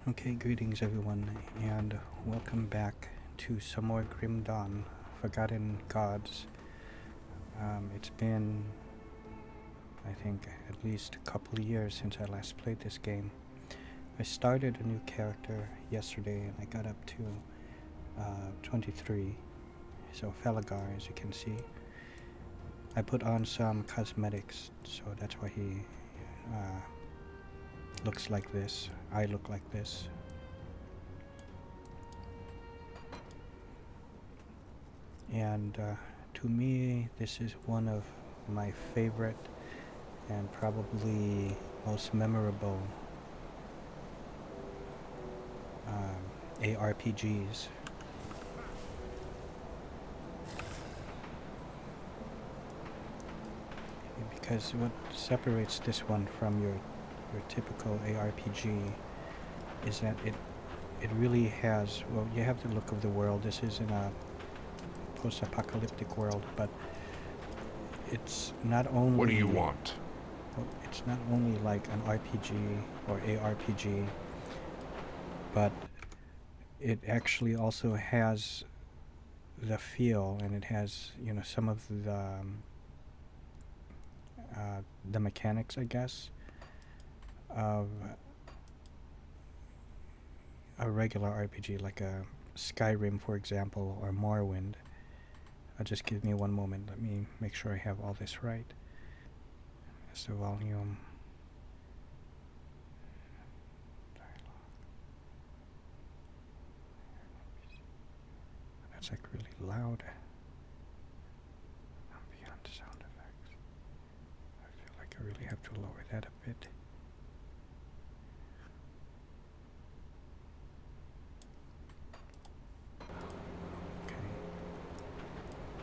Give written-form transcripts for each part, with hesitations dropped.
Okay, greetings everyone, and welcome back to some more Grim Dawn, Forgotten Gods. It's been, I think, at least a couple of years since I last played this game. I started a new character yesterday and I got up to 23, so Falagar, as you can see. I put on some cosmetics, so that's why he looks like this. I look like this. And to me, this is one of my favorite and probably most memorable ARPGs. Because what separates this one from your typical ARPG is that it really has, well, you have the look of the world. This is in a post-apocalyptic world, but it's not only... What do you want? Well, it's not only like an RPG or ARPG, but it actually also has the feel, and it has, you know, some of the mechanics, I guess, of a regular RPG, like a Skyrim, for example, or Morrowind. Just give me one moment. Let me make sure I have all this right. That's the volume. That's like really loud. Beyond sound effects. I feel like I really have to lower that a bit.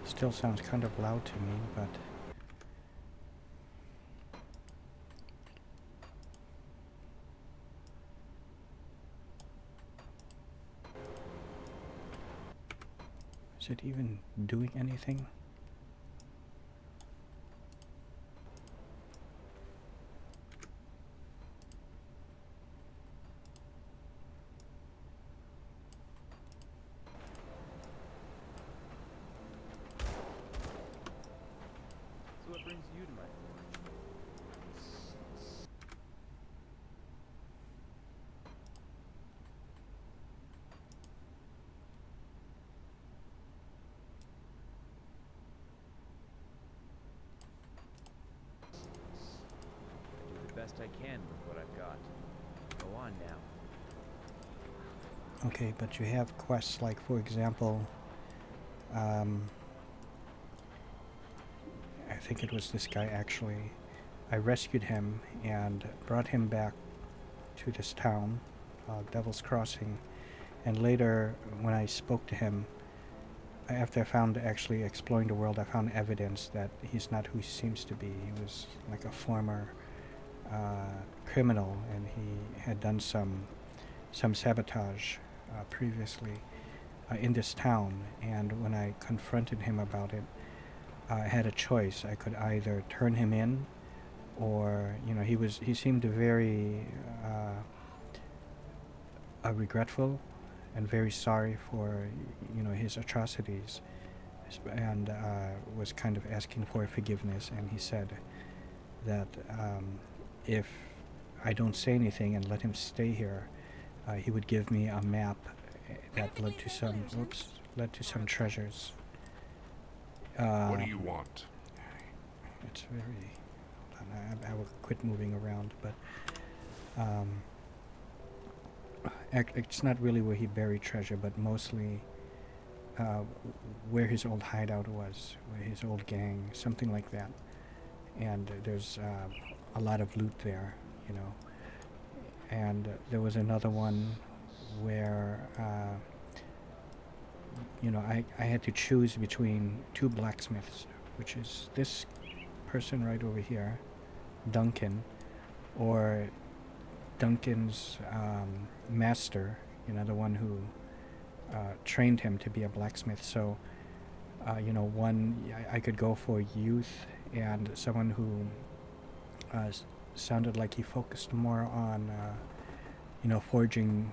Still sounds kind of loud to me, but is it even doing anything? Best I can with what I've got. Go on now. Okay, but you have quests like, for example, I think it was this guy actually. I rescued him and brought him back to this town, Devil's Crossing, and later when I spoke to him, after I found, actually exploring the world, I found evidence that he's not who he seems to be. He was like a former criminal, and he had done some sabotage previously in this town. And when I confronted him about it, I had a choice. I could either turn him in, or, you know, he seemed very regretful and very sorry for, you know, his atrocities, and was kind of asking for forgiveness. And he said that if I don't say anything and let him stay here, he would give me a map that led to some treasures. What do you want? It's very... Hold on, I will quit moving around, but it's not really where he buried treasure, but mostly where his old hideout was, where his old gang, something like that. And there's a lot of loot there, you know. And there was another one where, you know, I had to choose between two blacksmiths, which is this person right over here, Duncan, or Duncan's master, you know, the one who trained him to be a blacksmith. So, you know, I could go for youth and someone who sounded like he focused more on forging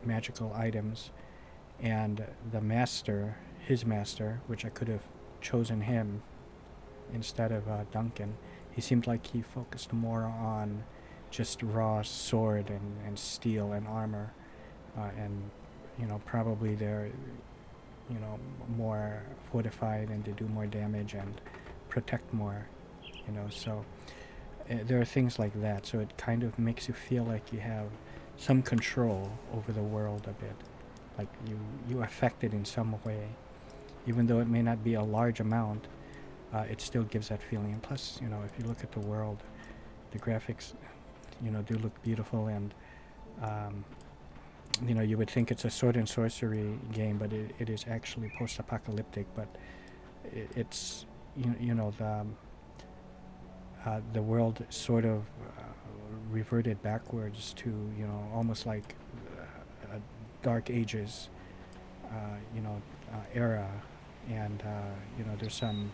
magical items. And the master, his master, which I could have chosen him instead of Duncan, he seemed like he focused more on just raw sword and steel and armor, and probably they're more fortified and they do more damage and protect more, so there are things like that. So it kind of makes you feel like you have some control over the world a bit, like you affect it in some way, even though it may not be a large amount. It still gives that feeling. And plus, if you look at the world, the graphics, do look beautiful, and you would think it's a sword and sorcery game, but it is actually post-apocalyptic. But it's the world sort of reverted backwards to almost like a Dark Ages era, and there's some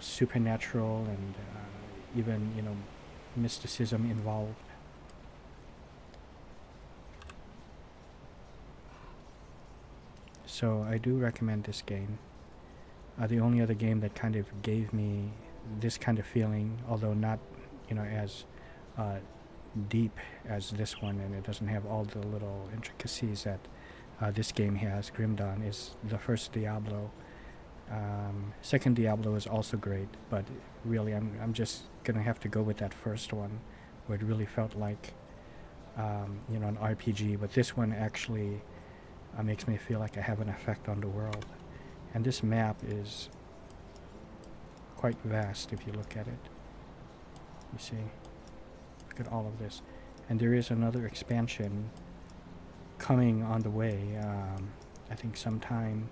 supernatural and even mysticism involved. So I do recommend this game. The only other game that kind of gave me this kind of feeling, although not as deep as this one, and it doesn't have all the little intricacies that this game has, Grim Dawn, is the first Diablo. Second Diablo is also great, but really I'm just gonna have to go with that first one, where it really felt like an RPG. But this one actually makes me feel like I have an effect on the world. And this map is quite vast if you look at it. You see, look at all of this. And there is another expansion coming on the way, I think sometime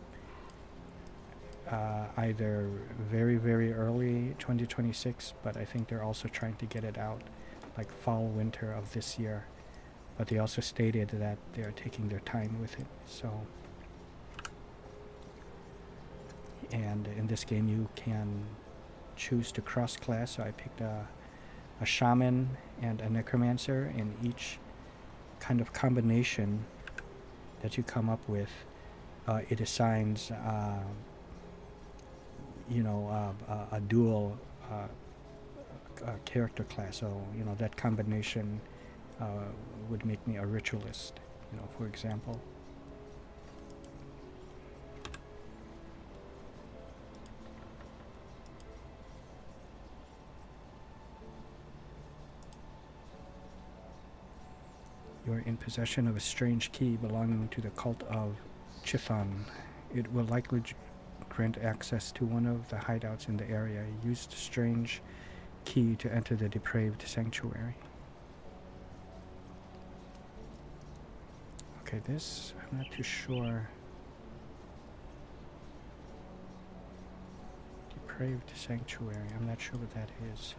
either very, very early 2026, but I think they're also trying to get it out like fall, winter of this year. But they also stated that they are taking their time with it. So, and in this game you can choose to cross-class. So I picked a shaman and a necromancer, and each kind of combination that you come up with, it assigns a dual character class. So that combination would make me a ritualist, for example. You are in possession of a strange key belonging to the cult of Chithon. It will likely grant access to one of the hideouts in the area. Use the strange key to enter the depraved sanctuary. Okay, this, I'm not too sure. Depraved sanctuary, I'm not sure what that is.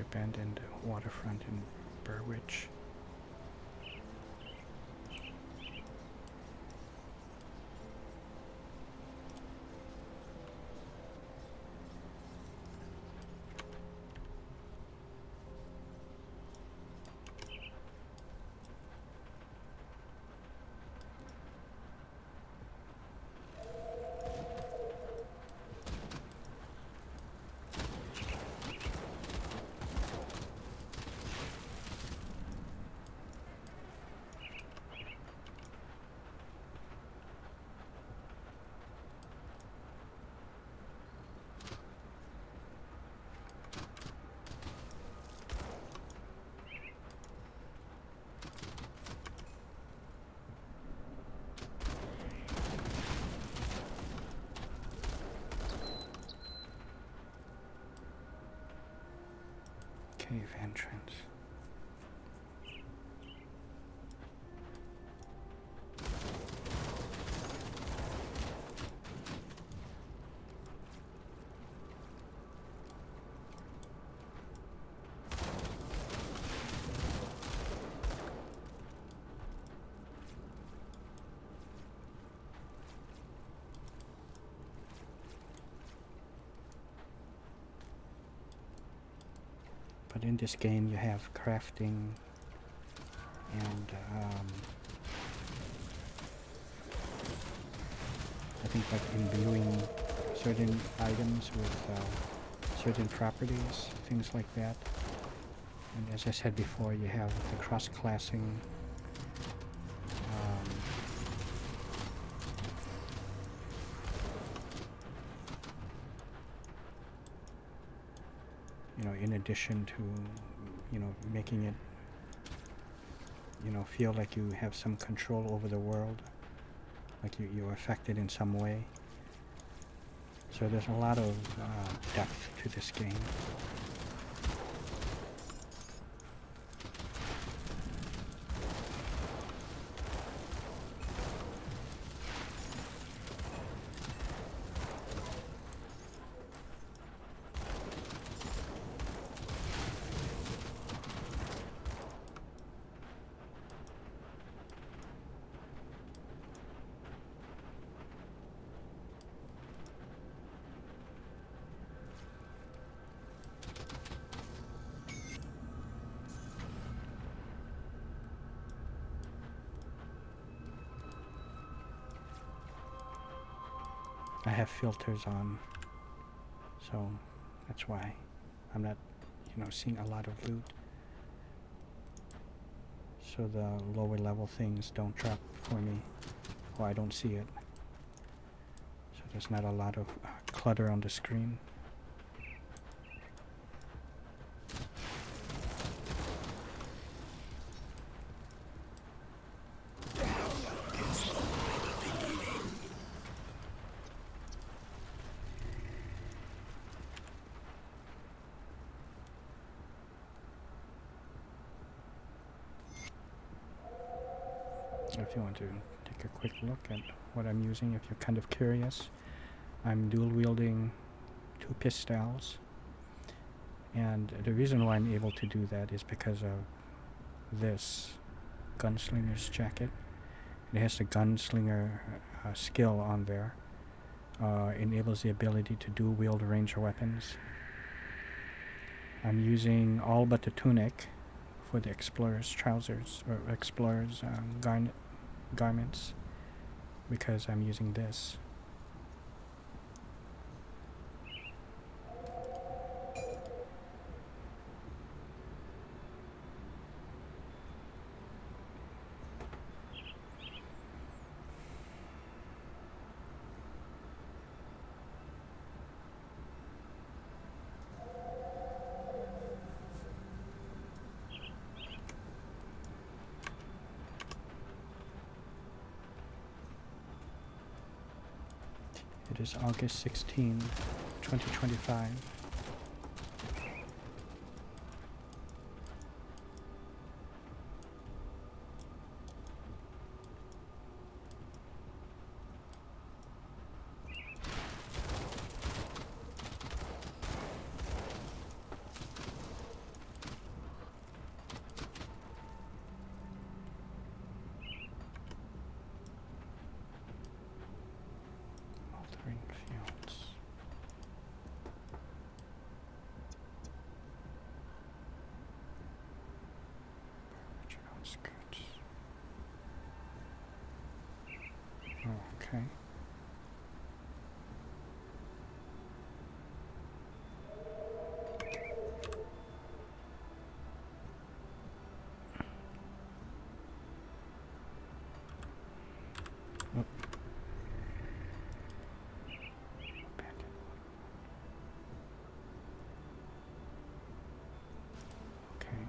Abandoned waterfront in Berwick. Cave entrance. But in this game you have crafting and I think like imbuing certain items with certain properties, things like that. And as I said before, you have the cross-classing you know, in addition to, you know, making it, you know, feel like you have some control over the world, like you're affected in some way. So there's a lot of depth to this game. I have filters on, so that's why I'm not, you know, seeing a lot of loot. So the lower level things don't drop for me, or I don't see it. So there's not a lot of clutter on the screen. If you want to take a quick look at what I'm using, if you're kind of curious, I'm dual wielding 2 pistols, and the reason why I'm able to do that is because of this gunslinger's jacket. It has the gunslinger skill on there. Enables the ability to dual wield ranger weapons. I'm using all but the tunic for the explorer's trousers, or explorer's garments, because I'm using this. It is August 16, 2025. Altering fields. Original skirts. Okay. Oh. Abandoned. Okay.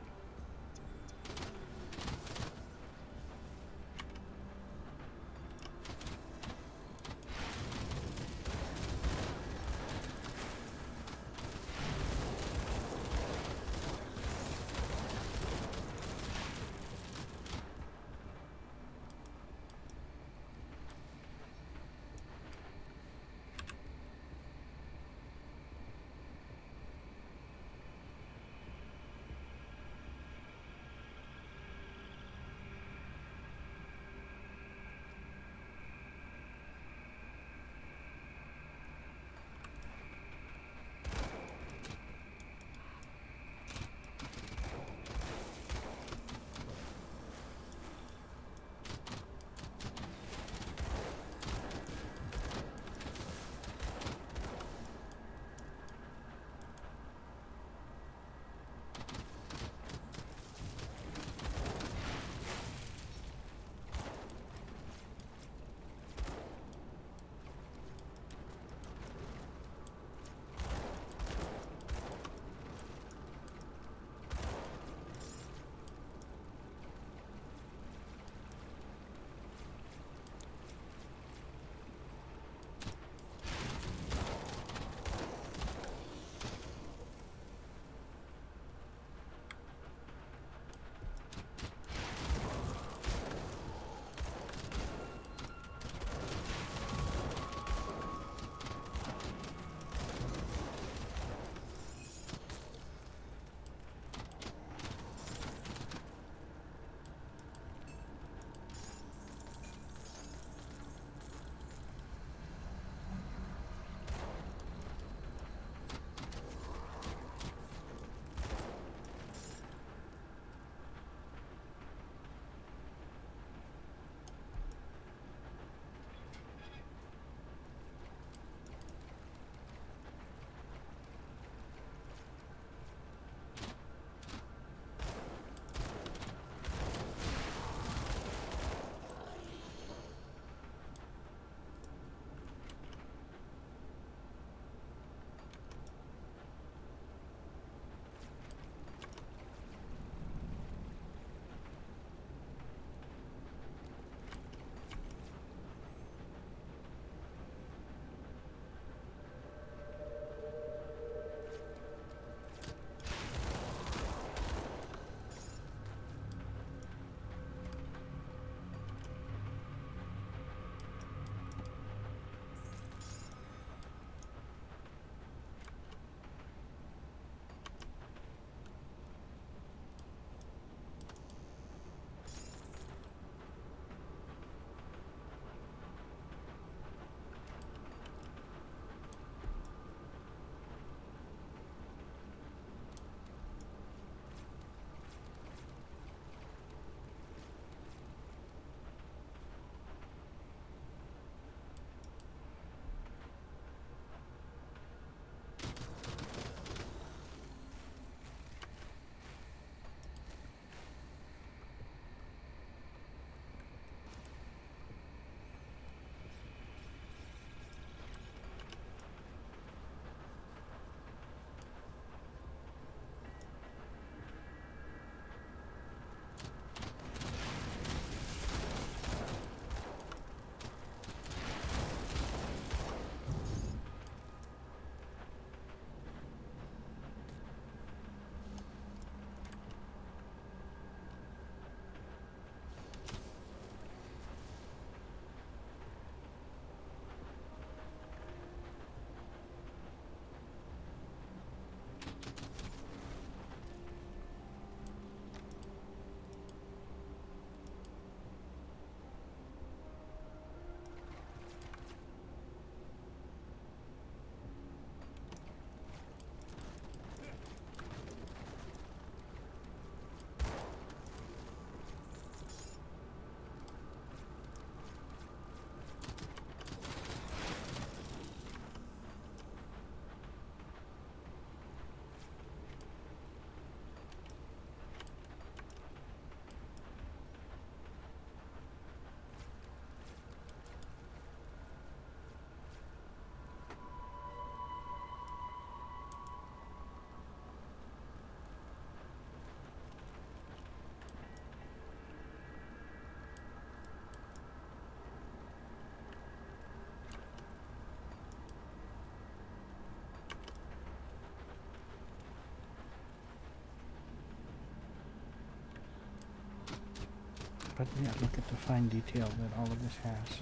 But yeah, look at the fine detail that all of this has.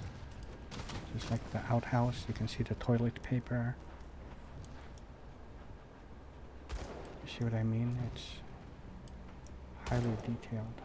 Just like the outhouse, you can see the toilet paper. You see what I mean? It's highly detailed.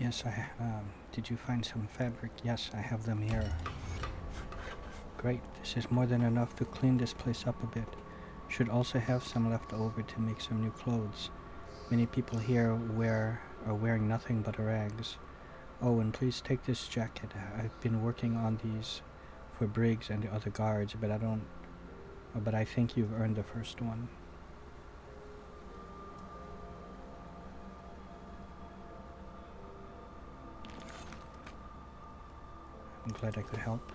Yes, did you find some fabric? Yes, I have them here. Great, this is more than enough to clean this place up a bit. Should also have some left over to make some new clothes. Many people here are wearing nothing but rags. Oh, and please take this jacket. I've been working on these for Briggs and the other guards, but I think you've earned the first one. I'm glad I could help.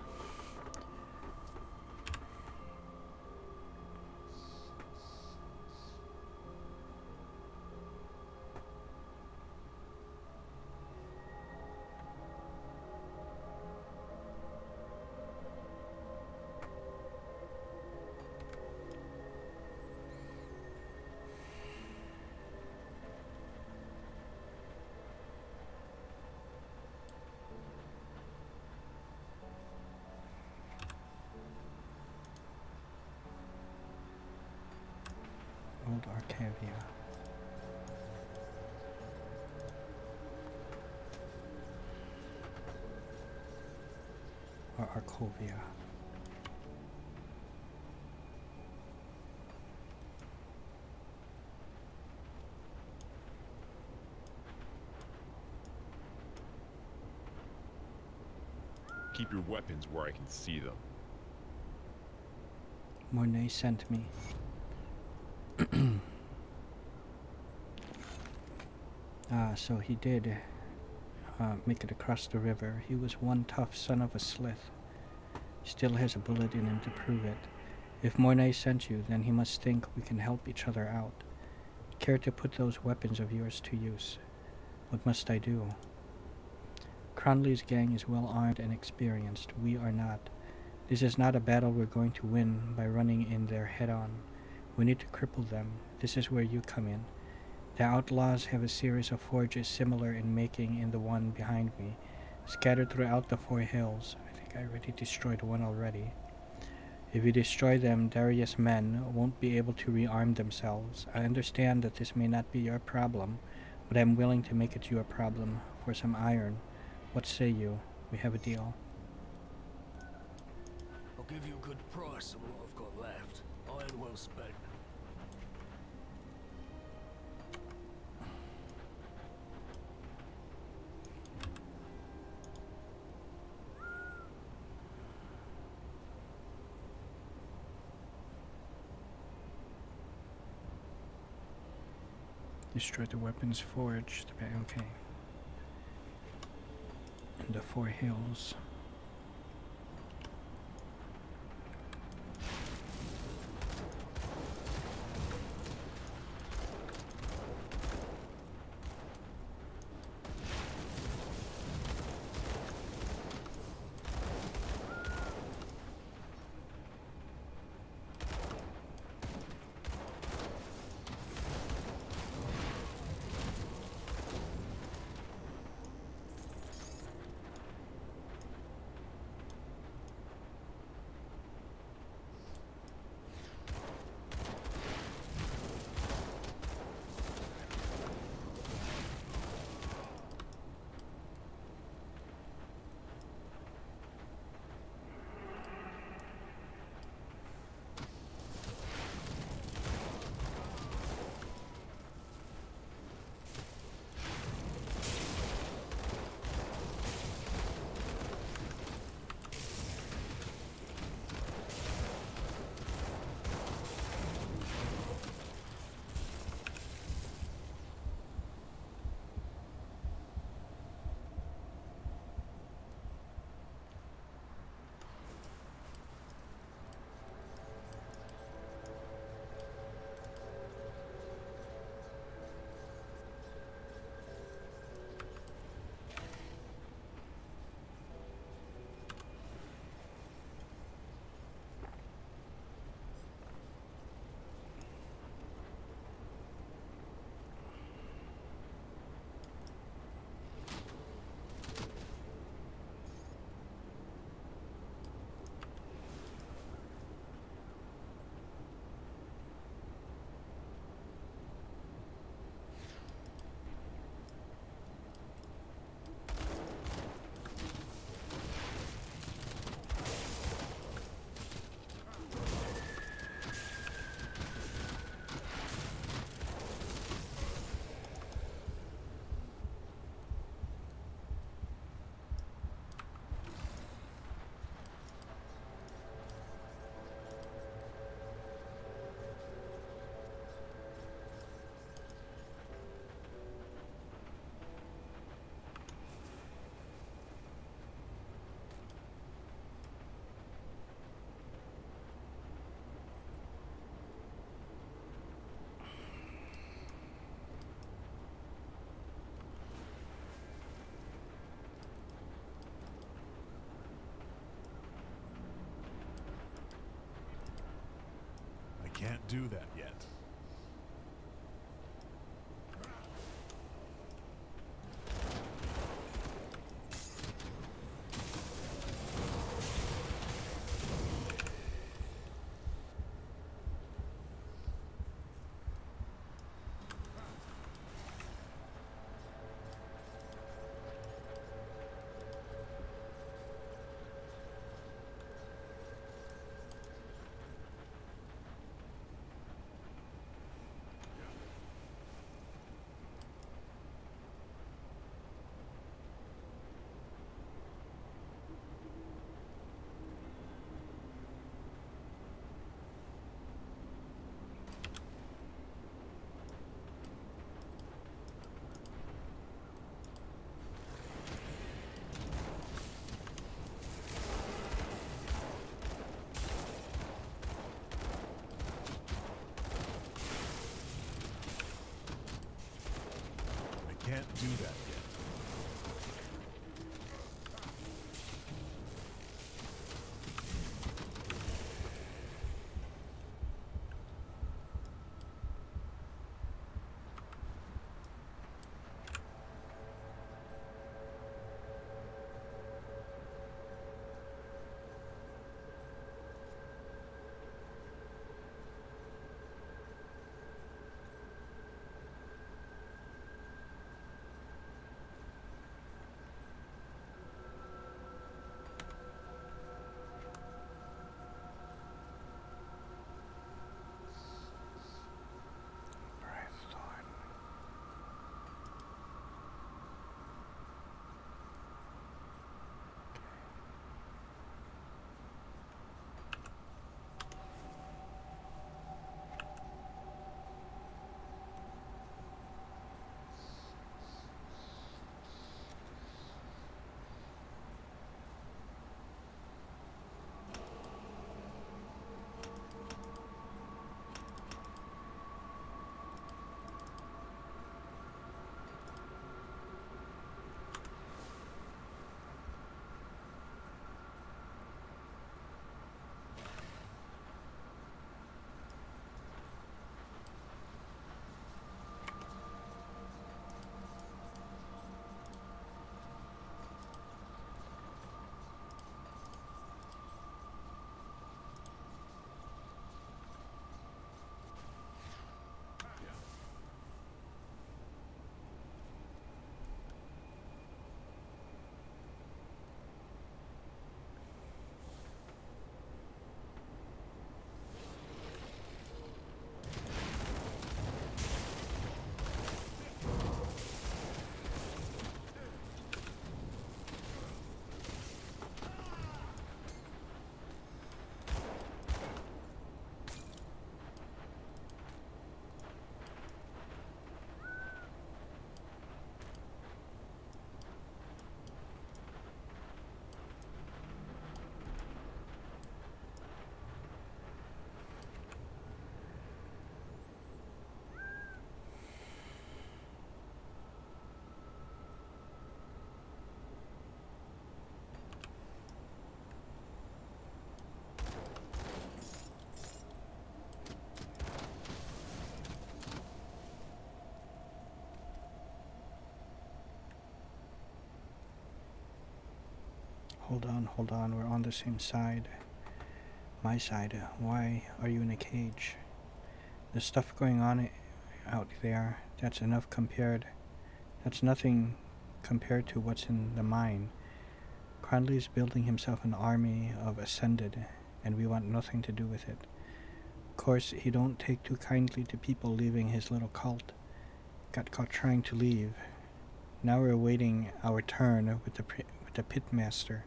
Old Arcavia. Or Arcovia. Keep your weapons where I can see them. Mornay sent me. So he did make it across the river. He was one tough son of a slith. Still has a bullet in him to prove it. If Mornay sent you, then he must think we can help each other out. Care to put those weapons of yours to use? What must I do? Cronley's gang is well armed and experienced. We are not. This is not a battle we're going to win by running in there head-on. We need to cripple them. This is where you come in. The outlaws have a series of forges similar in making in the one behind me, scattered throughout the 4 hills. I think I already destroyed one already. If you destroy them, Darius' men won't be able to rearm themselves. I understand that this may not be your problem, but I'm willing to make it your problem for some iron. What say you? We have a deal. I'll give you a good price on what I've got left. Iron well spent. Destroy the weapons forged. Okay. And the 4 hills. do that yet. Can't do that yet. Hold on, we're on the same side. My side. Why are you in a cage? The stuff going on out there, that's nothing compared to what's in the mine. Cranley's building himself an army of Ascended, and we want nothing to do with it. Of course, he don't take too kindly to people leaving his little cult. Got caught trying to leave. Now we're waiting our turn with the pitmaster.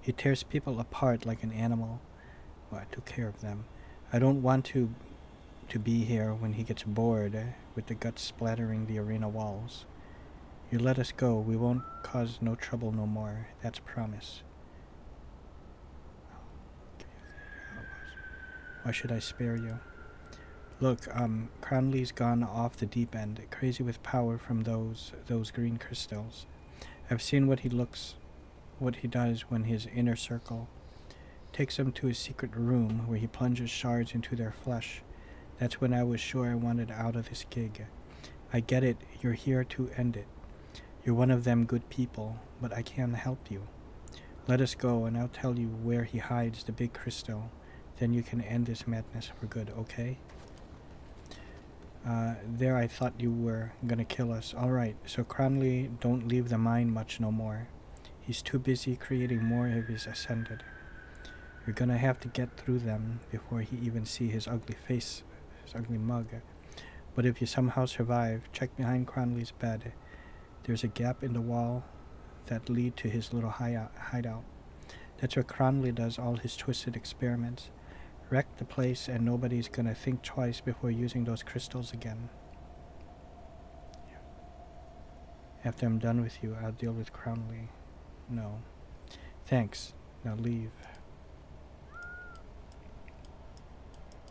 He tears people apart like an animal. Well, I took care of them. I don't want to be here when he gets bored with the guts splattering the arena walls. You let us go, we won't cause no trouble no more. That's a promise. Why should I spare you? Look, Cranley's gone off the deep end, crazy with power from those green crystals. I've seen what he does when his inner circle takes them to his secret room where he plunges shards into their flesh. That's when I was sure I wanted out of this gig. I get it, you're here to end it. You're one of them good people, but I can't help you. Let us go and I'll tell you where he hides the big crystal. Then you can end this madness for good, okay? There I thought you were gonna kill us. Alright, so Cronley don't leave the mine much no more. He's too busy creating more of his Ascended. You're gonna have to get through them before he even see his ugly face, his ugly mug. But if you somehow survive, check behind Cronley's bed. There's a gap in the wall that lead to his little hideout. That's where Cronley does all his twisted experiments. Wreck the place and nobody's gonna think twice before using those crystals again. After I'm done with you, I'll deal with Cronley. No. Thanks. Now leave.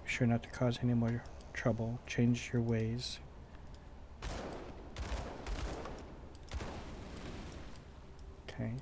Be sure not to cause any more trouble. Change your ways. Okay.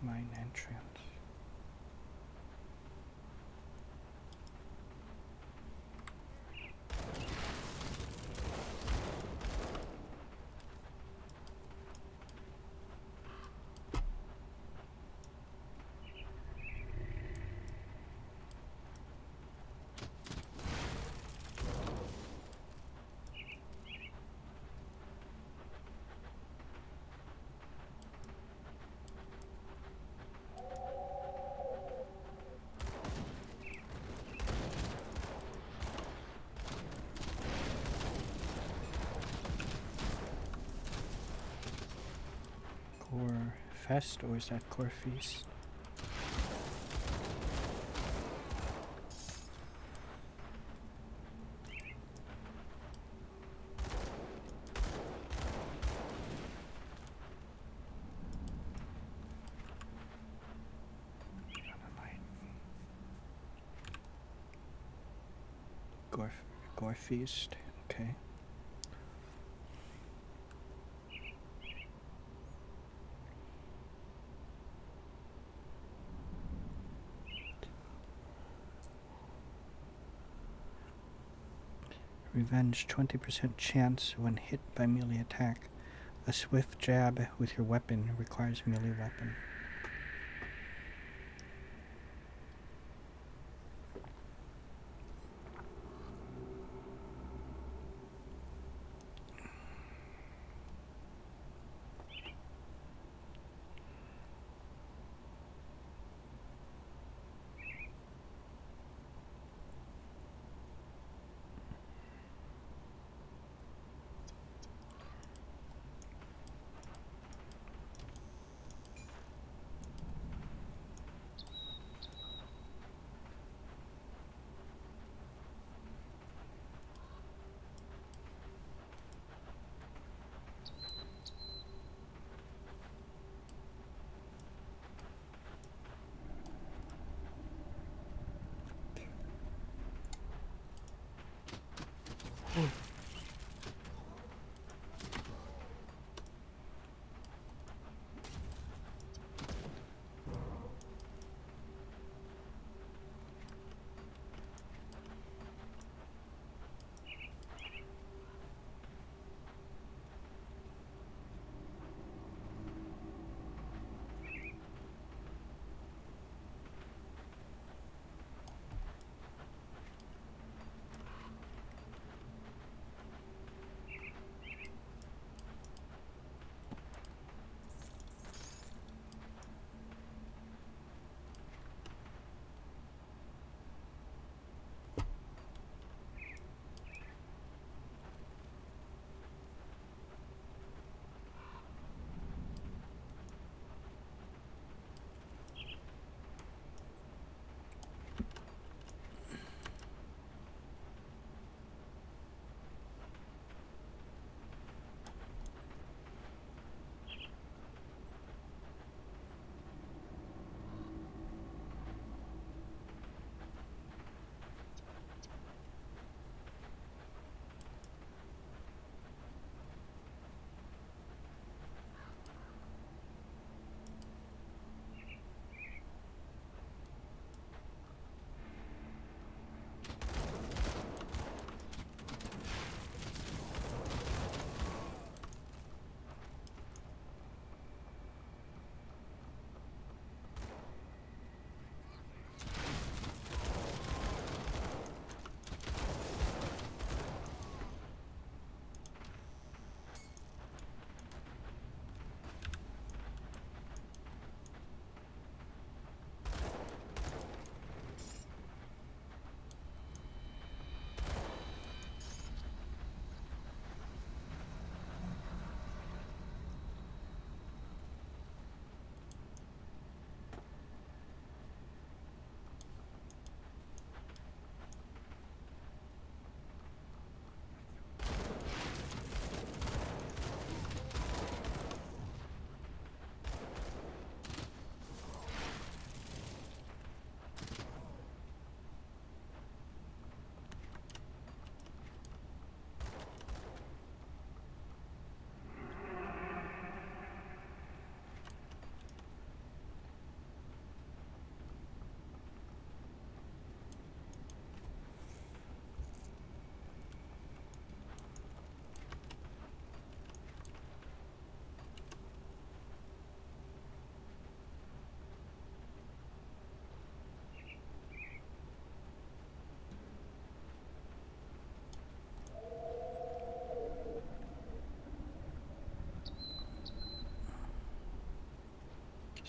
Mine entrance. Core Fest, or is that Core Feast? Gore Feast, okay. Revenge, 20% chance when hit by melee attack. A swift jab with your weapon requires melee weapon.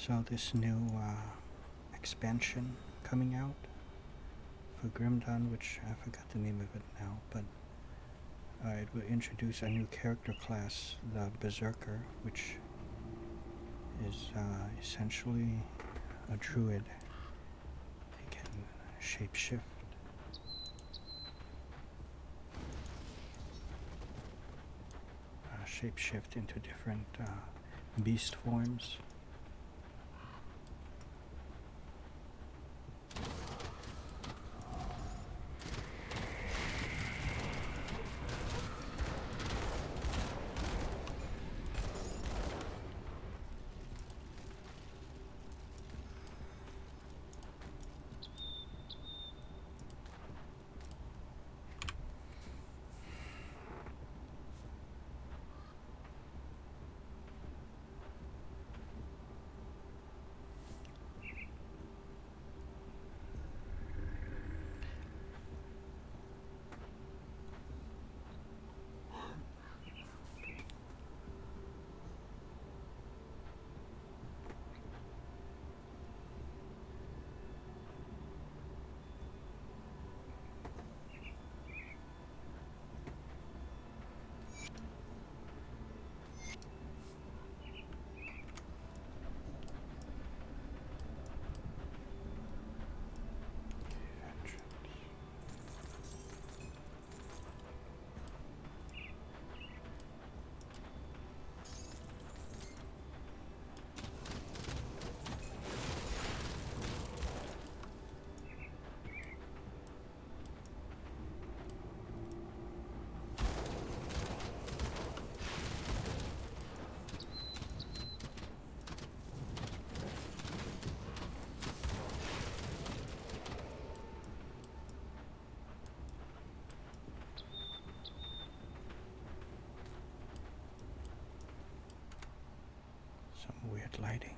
also this new expansion coming out for Grim Dawn, which I forgot the name of it now, but it will introduce a new character class, the Berserker, which is essentially a druid. He can shapeshift. Shapeshift into different beast forms. Some weird lighting.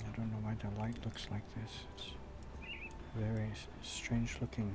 I don't know why the light looks like this. It's very strange looking.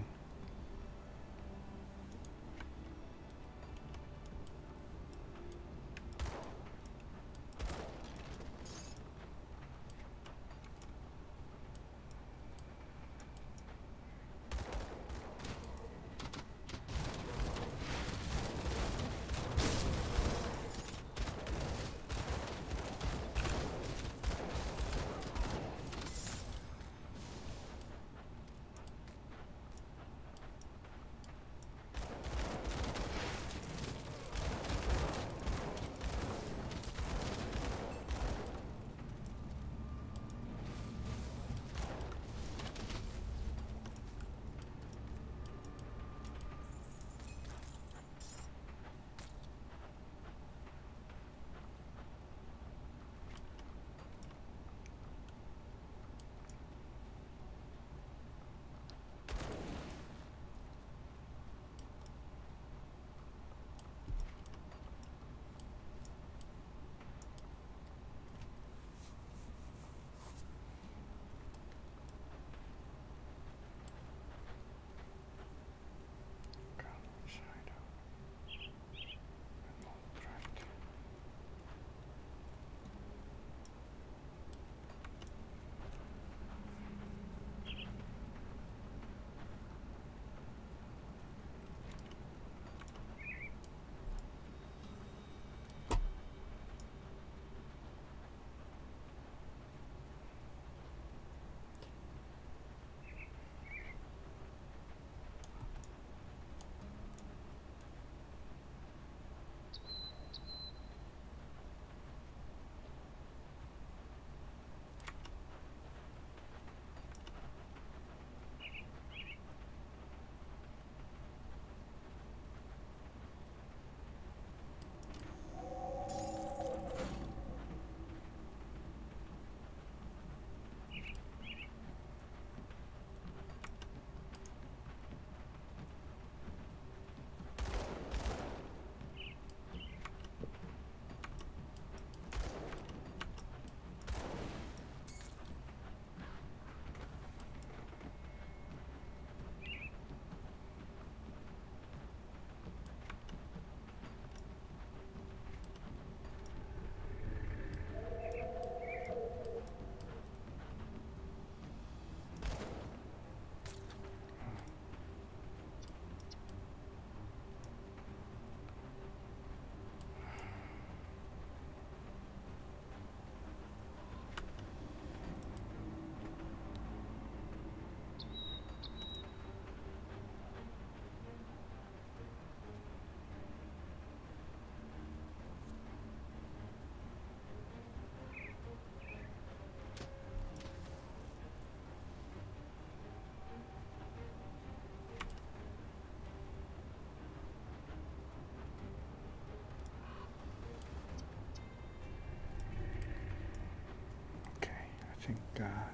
think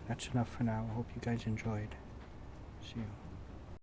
that's enough for now. I hope you guys enjoyed. See you.